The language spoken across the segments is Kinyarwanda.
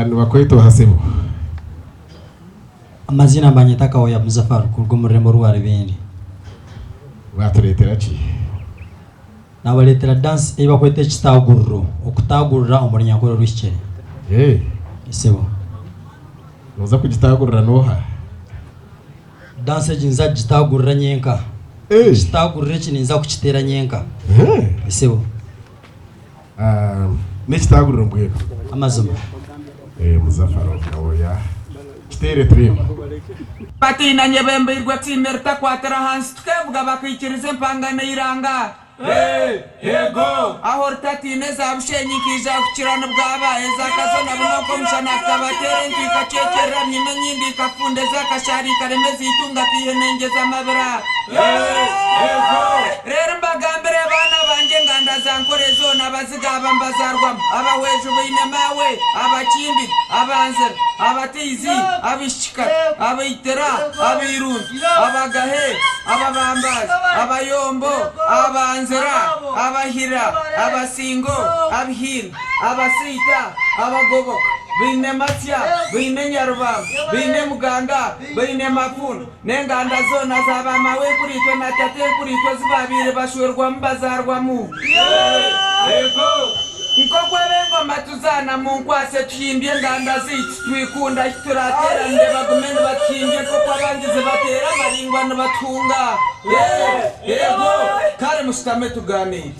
Nubakweto hasibu. Amazina banyitaka oya Muzafaru kurwo murembo rwari bindi. Watuletera ki? Nabaletera dance iba kwete kitagurro okutagurra omurinyankoro rw'ikere. Isebo. Noza kugitagurra noha. Dance jinza gitagurra nyenka. Kitagurre kininza kukitera nyenka. Isebo. Nekitagurra mbwero. Amazima. Muzafaru oya. Kitere trim. Patina nyebembirwa timerta kwatera hansi tukevuga bakikirize mpangane iranga. Yego ahorta tine zabushenyi kija kukirana bwabaye zakazona bunoko mshana kabatere nkika cekera myimenyindi kafunde zakashari karemezi itunga kihenengeza amabira. Yego rero mbagambere bana banje nganda zankorezo nabazigaba mbazarwam abawejo binemawe abakimbi abanzer abatizi abishika abayitera abirunzi abagahe ababambazi abayombo abanzera abahira abasingo abihira abasita abagoboka bine matya bine nyarubamba bine muganda bine mafuna nenganda zona zabamawe kuritwe na tate kuritwe zibabire bashwerwa mbazarwa mu yego nkokwe bengoma tuzana mu nkwase twimbye nganda ziti twikunda turatera nde bagumene batwimbye koko abangize batera maringwa batunga yego kare musitame tuganire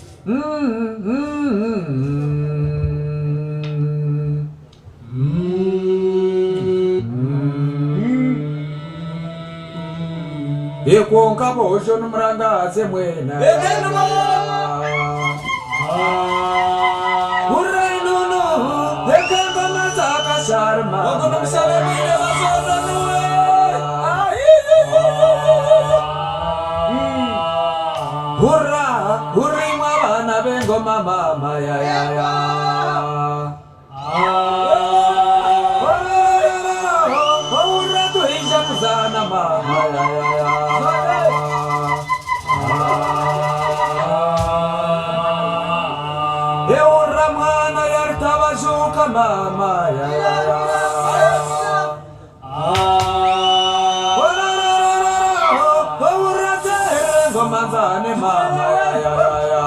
Eko nkabo ojo numuranga zemwena Urai nunu Ekanga mazaka sharma Ogono msabe mine wazono nuwe Hurra Hurri mabana bengo mama ya ya ya Hurra tuhisha kuzana mama ya ya ya Eura mwana yartabazuka mama ya ya ya Eura terengo manzane mama ya ya ya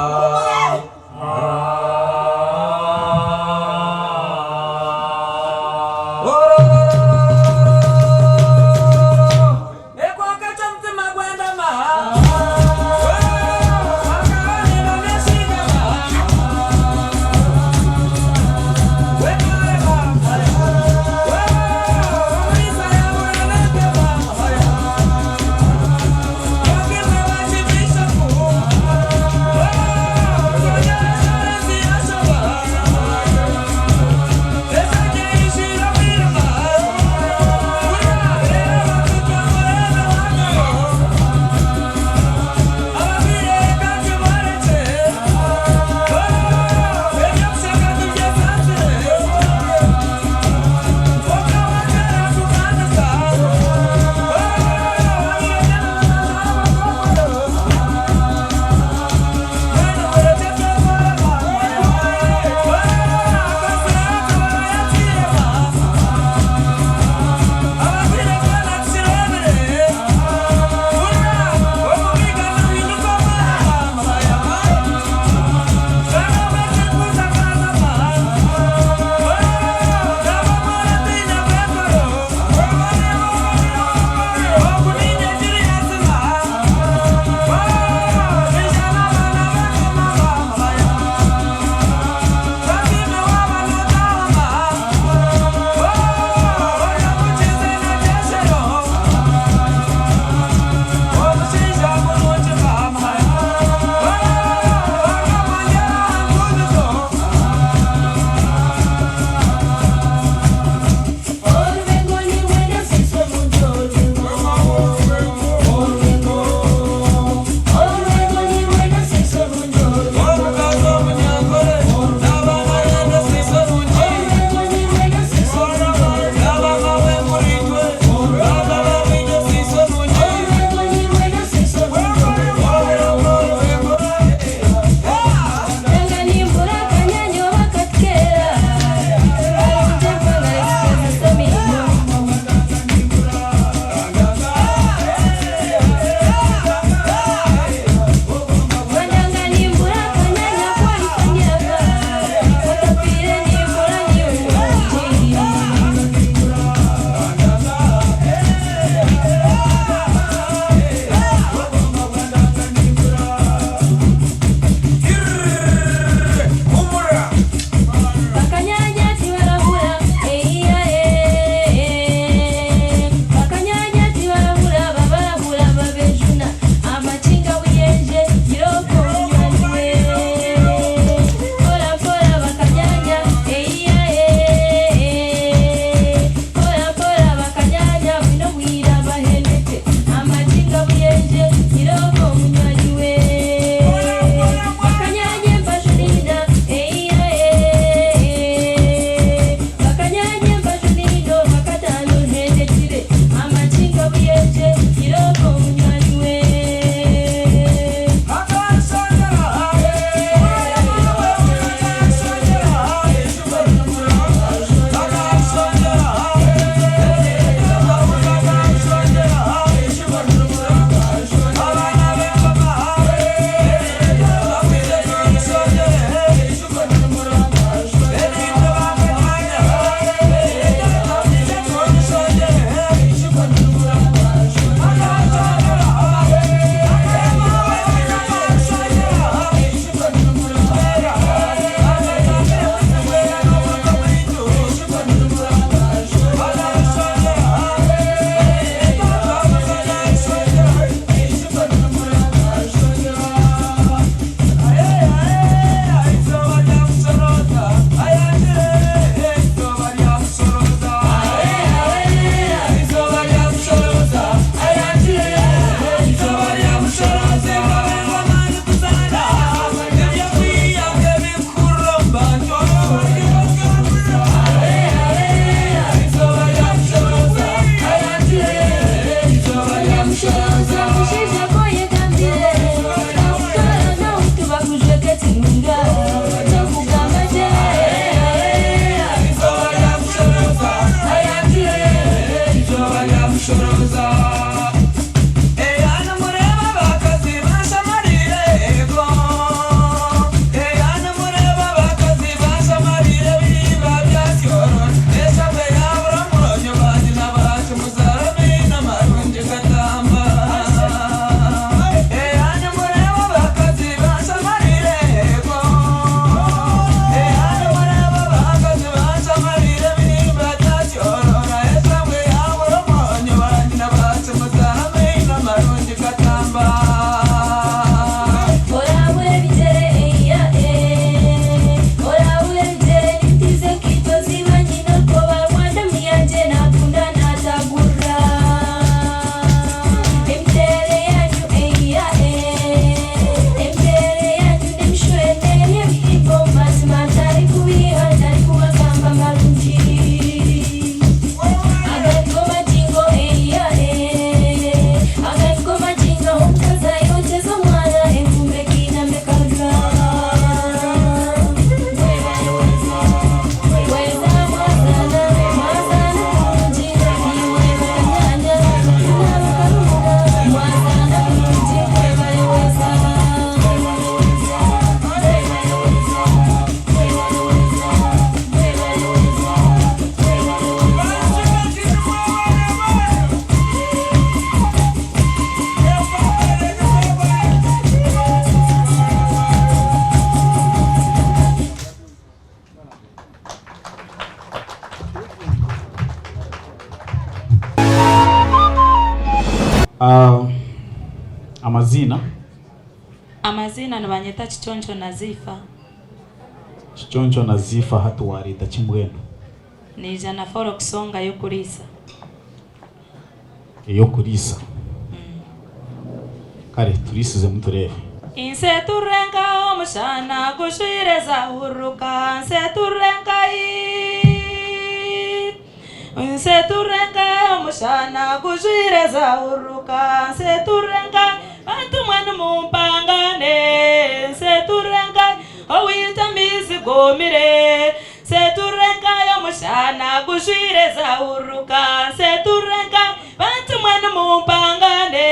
Amazina nabanyeta Chichoncho Nazifa. Chichoncho Nazifa hatuwarita Chimbwenu. Ni jana foro kusonga yokurisa. Yokurisa. Kare turisize muturebe. Inse turenga omushana kushwireza uruka inse turenga inse turenga omushana kushwireza uruka inse turenga bantu mwana mumpangane inse turenga owita mizigo mire inse turenga omushana kushwireza uruka inse turenga bantu mwana mumpangane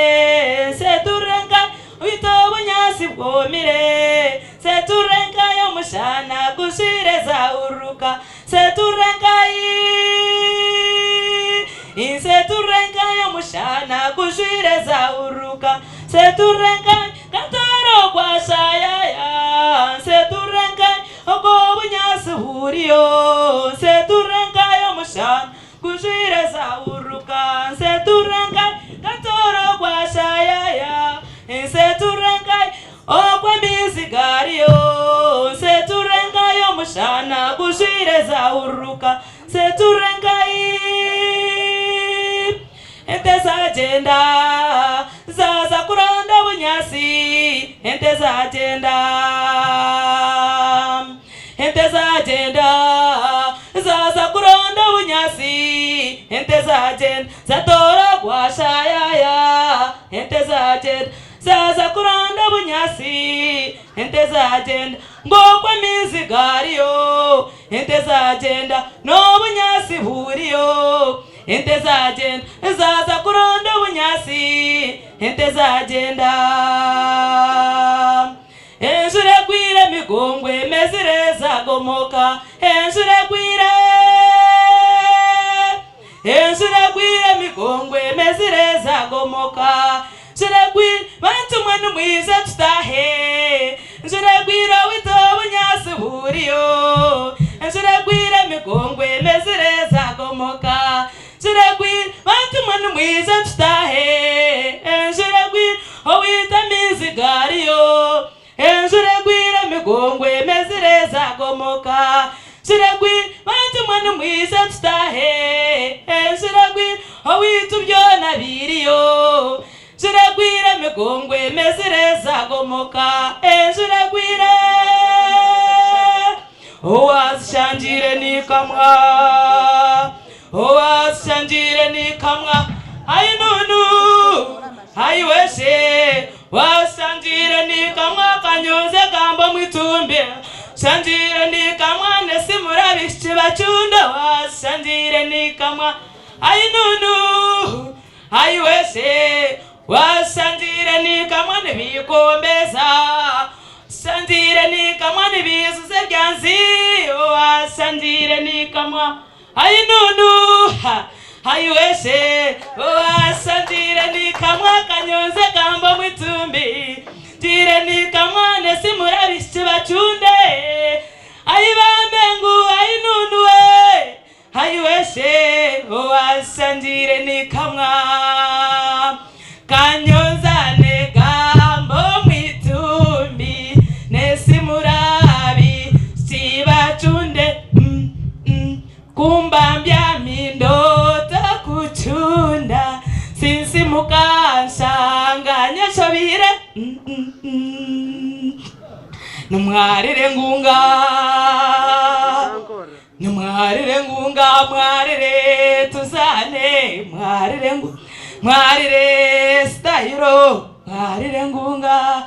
inse turenga Uitobunyasi bwomire Seturenga ya mushana kushireza uruka Seturenga Seturenga ya mushana kushireza uruka Seturenga katoro kwa shayaya Seturenga okobunyasi buriyo Seturenga ya mushana kushireza uruka Seturenga katoro kwa shayaya Seturenga okwa mizigario Seturenga yo mushana kushireza uruka Seturenga ente zagenda zaza kuronda bunyasi ente zagenda zaza kuronda bunyasi ente zagenda zatora gwashayaya ente zagenda zaza kuranda bunyasi ente zagenda ngokwa mizigario ente zagenda no bunyasi buriyo ente zagenda zaza kuranda bunyasi ente zagenda enjure gwire migongwe mezireza gomoka enjure gwire migongwe mezireza gomoka Njiregwira bantu mwana mwiza tutahe Njiregwira wito bunyasi buriyo Njiregwira migongwe mezireza gomoka Njiregwira bantu mwana mwiza tutahe Njiregwira owita mizigariyo Njiregwira migongwe mezireza gomoka Njiregwira bantu mwana mwiza tutahe Njiregwira owita byona biriyo Njiregwira migongwe mezireza gomoka Njiregwira owazishanjire nikamwa Ainunu aiweshe washanjire nikamwa kanyuze gambo mwitumbe Shanjire nikamwa nesimura bishi bachunda washanjire nikamwa Ainunu aiweshe Washanjire nikamwa nibikombeza Shanjire nikamwa nibisuze byanzi Washanjire nikamwa Ainunu Aiweshe Washanjire nikamwa kanyonze gamba mwitumbi Jire nikamwa nesimura bishi bachunde Aibambengu Ainunu Aiweshe Washanjire nikamwa Kanyonzane gambo mwitumbi nesimurabi sibachunde kumbambya mindota kuchunda sinsimuka shanganya shabire numwarire ngunga mwarire tuzane mwarire stahiro mwarire ngunga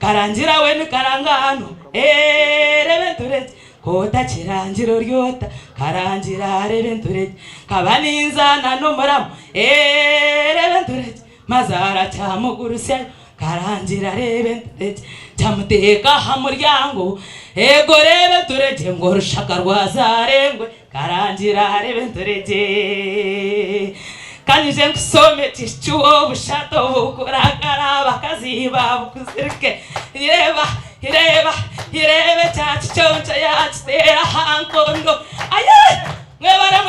karangira we ni karangano rebentureje kota kirangiro ryota karangira rebentureje kabaninzana numuramu rebentureje mazara cyamugurusya karangira rebentureje cyamuteka hamuryango ego rebentureje ngo rushaka rwazarengwe karangira rebentureje Kanije kusome tishuo bushato bukuragara bakaziba bukuzirike irebe chachi choncha ya tera hankondo aye mwebare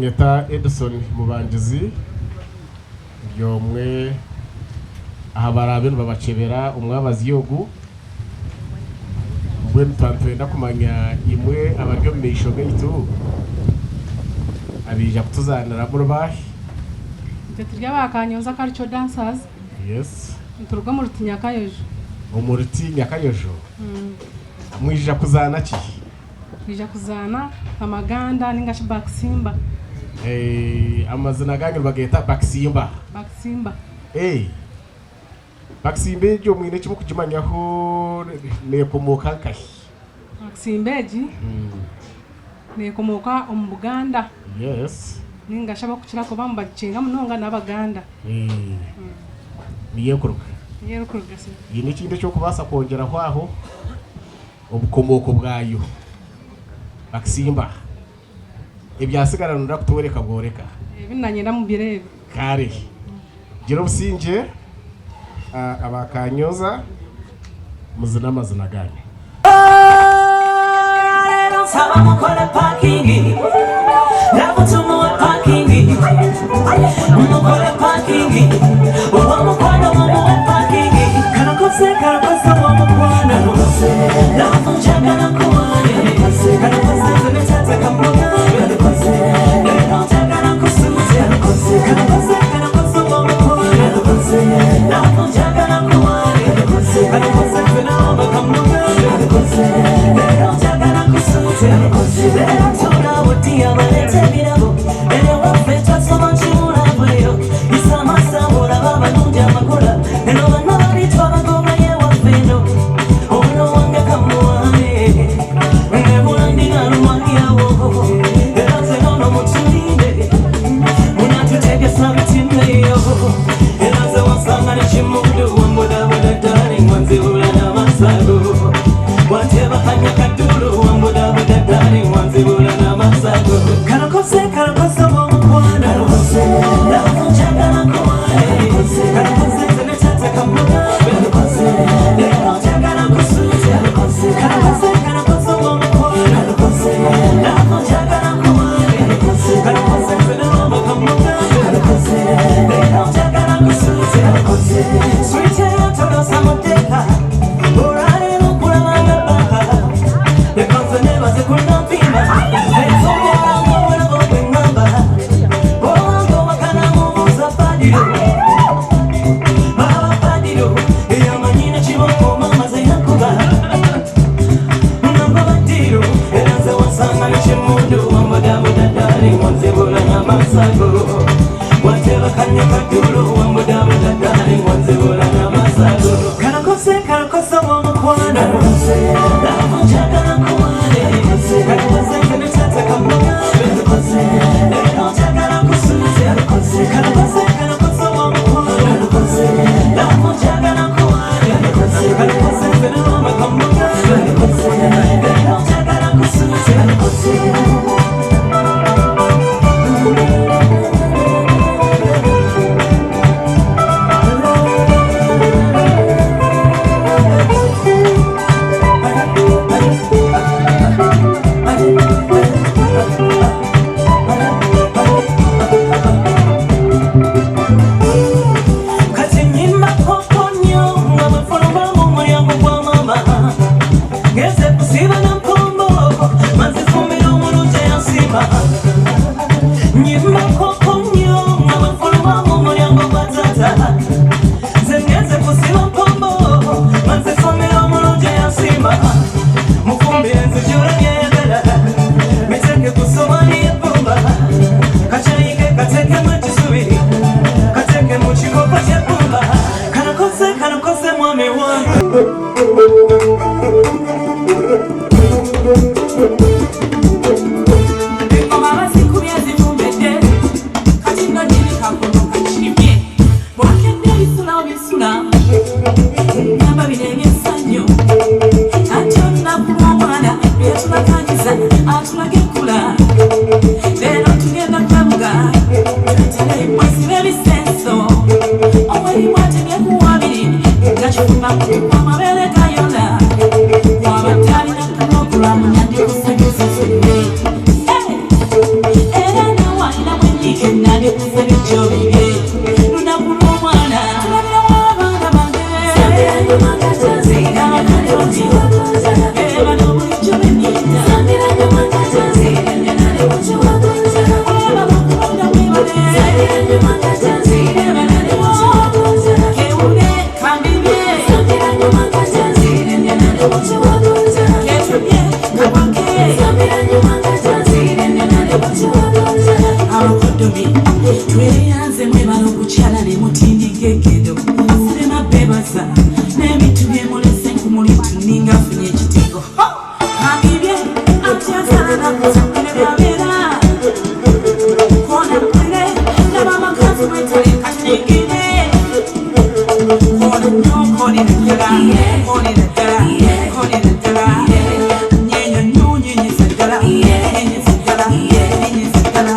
banyeta Edison Mubangizi yomwe aha barabintu babacebera umwabazi yogu bwe twantwenda kumanya imwe abaryo mesho gaitu abija kutuzanira mu rubahi Tetirya bakanyonza Cultural Dancers. yes Nturuga mu Rutinyakayojo. Umuriti Nyakayojo mwija kuzana ki Twija kuzana amaganda ningashi Baksimba. Amazina ganyu bageta Baksimba. Baksimba. Baksimba ejo mwine kimu kujimanyaho nekomoka kahi. Baksimba eji nekomoka mu Buganda. Yes. Ningashi abakukira ko bambacinga munonga n'abaganda. Niye kuruka. Niye kuruka se. Yini kinde cyo kubasa kongera hwaho obukomoko bwayo. Baksimba. Ibyasigara nunda kutoreka bworeka. Binanyenda mu birebe. Kare. Jiro businje abakanyoza muzina mazina ganyu. Saba mukole parking. Lavo tumu parking. Mukole parking. Uwa mukwano mu parking. Kana kose wa mukwano. Lavo njagala kuwane. Kana kose zinetata kamoga. Kana kose njagala kusuze. Kana kose wa mukwano. Kana kose lavo njagala kuwane. Kana kose zinama kamoga. Kana kose njagala kusuze. Kana kose tona wotia balete birabo. Ele wafeta soma chimura bweyo. Isama sabora baba nunja makola. Eno bana bitwa bagoma ye wafendo. Ono wange kamuane. Nebulandi narumani yawo. Elaze nono mutulinde. Unatutegesa bitinde yo. Elaze wasanga ni chimudu wamboda boda darling wanzibula na masago. Wateba hanya kadulu wamboda boda darling wanzibula na masago. Kana kose wa mkwana. Kana kose lafu chagala kuwane. Kana kose zinetata kamuga. Kana kose leo chagala kusuze. Kana kose wa mkwana. Kana kose lafu chagala kuwane. Kana kose zinama kamuga. Kana kose leo chagala kusuze. Kana kose sweet tono samoteka. Urare nukula manga baka. Nekonzo neba zekuna pima. Nezonga rango wana gobe ngamba. Owango wakana muza padiro. Baba padiro. Eya manyina chiboko mama zayakuba. Namba badiro. Elaze wasanga ni chimundu. Wamboda boda dari wanzibula na masago. Wateba kanya kadulu. Wamboda boda dari wanzibula na masago. Kana kose wa mkwana. Kana kose lafu chagala kuwane. Kana kose zinetata kamuga. Kana kose leo chagala kusuze. Kana kose wa mkwana. Kana kose lafu chagala kuwane. Kana kose zinama kamuga. Kana kose leo chagala kusuze. Kana kose Hey, Tweyanze mwebala okukyala ne mutindika ekedo sirema bebaza n'ebintu byemulese nkumulitu ninga afunye ekitigo kambibye atyazalana kusakwene byabeera kona kwene nabamakazi mwetale katenegine kona nnyo konera ddala konera ddala konera ddala nyenyo nnyo nyenyeza ddala nyenyeza ddala nyenyeza ddala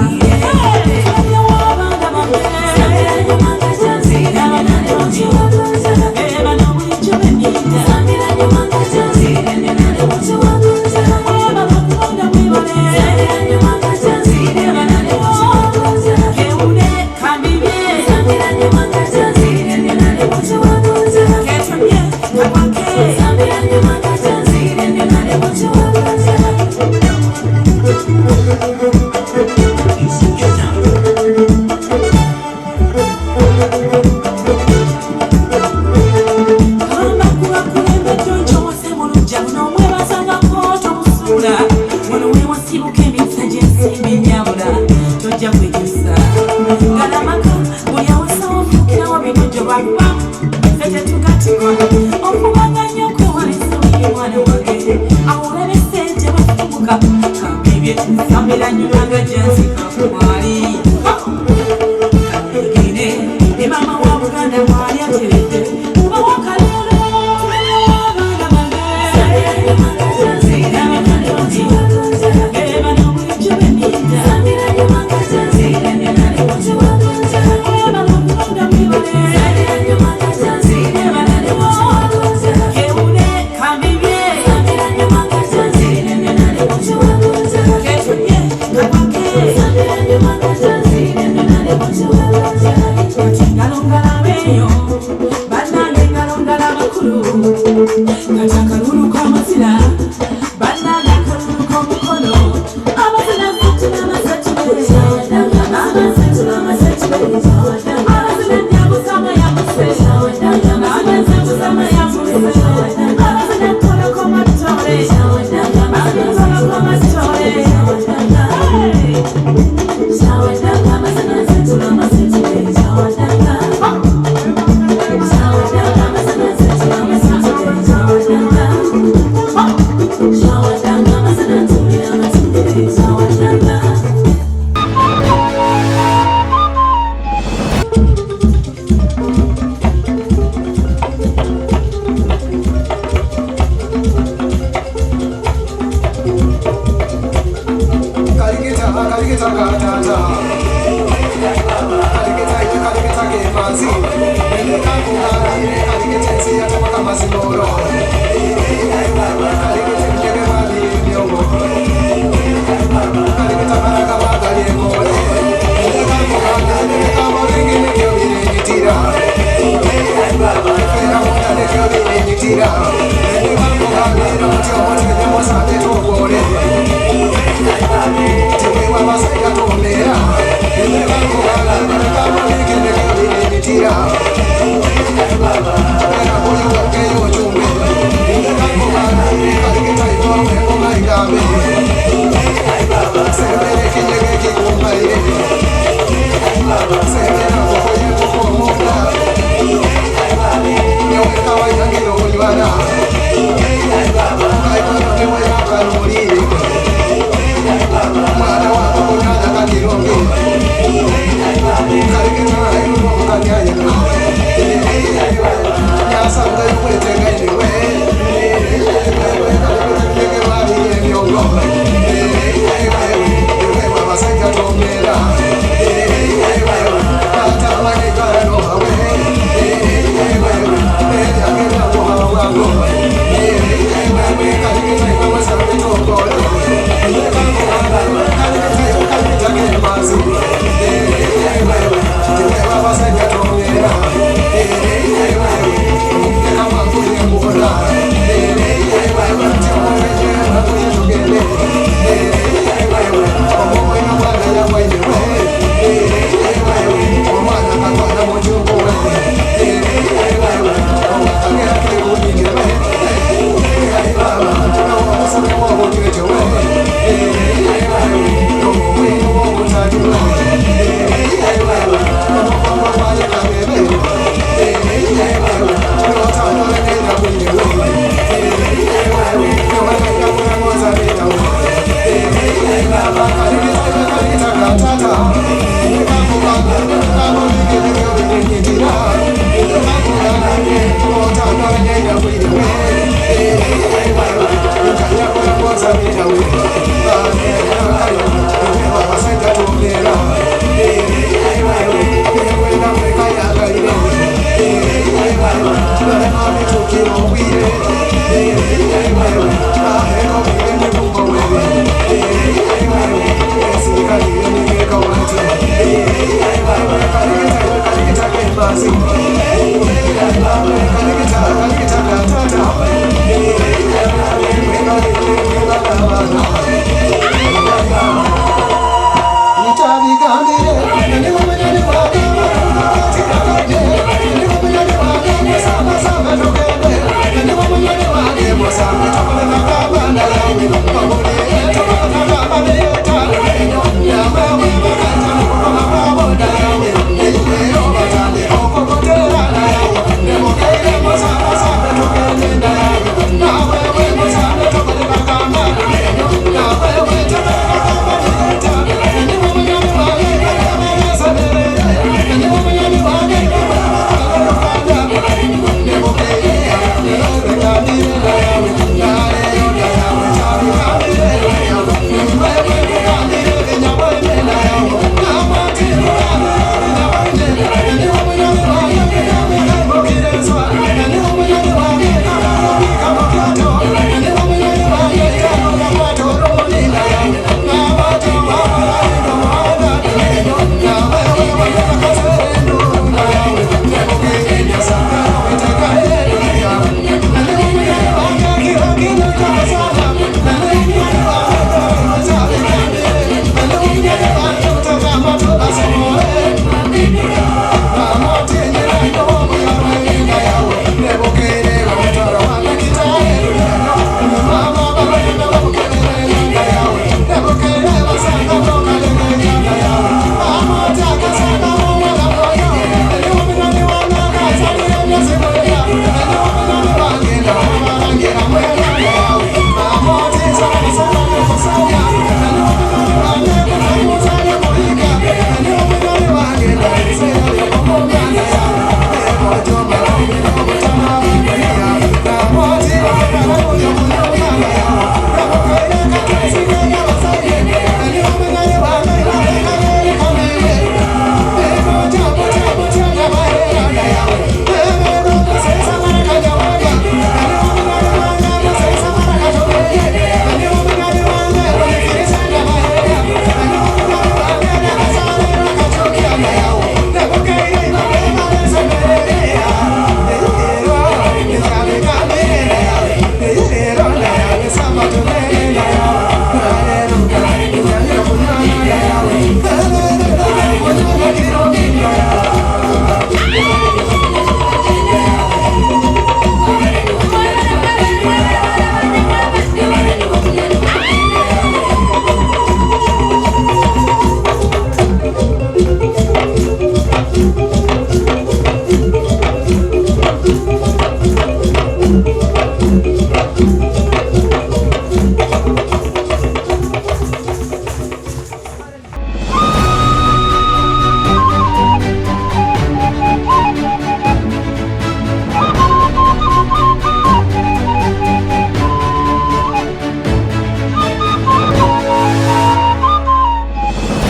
Yo,